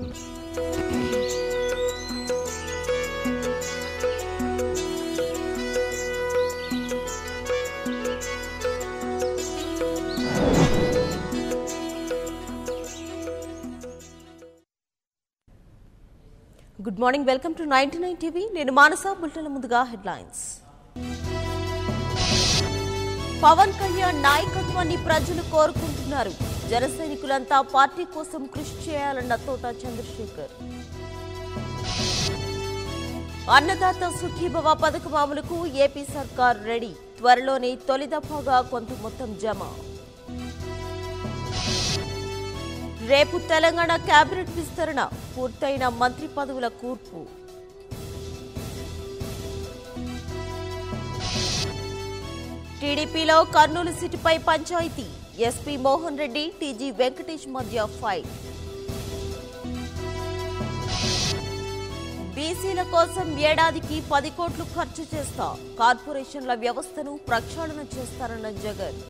Good morning, welcome to 99 TV. నేను మానస. బులెటిన్ల ముందుగా headlines. Pawan Kalyan నాయకత్వాన్ని ప్రజలు కోరుకుంటున్నారు. జన సైనికులంతా పార్టీ కోసం కృషి చేయాలన్న తోట చంద్రశేఖర్. అన్నదాత సుఖీభవ పథకం అమలుకు ఏపీ సర్కార్ రెడీ. త్వరలోనే తొలి దఫాగా కొంత మొత్తం జమ. రేపు తెలంగాణ కేబినెట్ విస్తరణ. పూర్తయిన మంత్రి పదవుల కూర్పు. టీడీపీలో కర్నూలు సిటీపై పంచాయతీ. ఎస్పీ మోహన్ రెడ్డి, టీజీ వెంకటేష్ మధ్య ఫైట్. బీసీల కోసం ఏడాదికి 10 కోట్లు ఖర్చు చేస్తా. కార్పొరేషన్ల వ్యవస్థను ప్రక్షాళన చేస్తారన్న జగన్.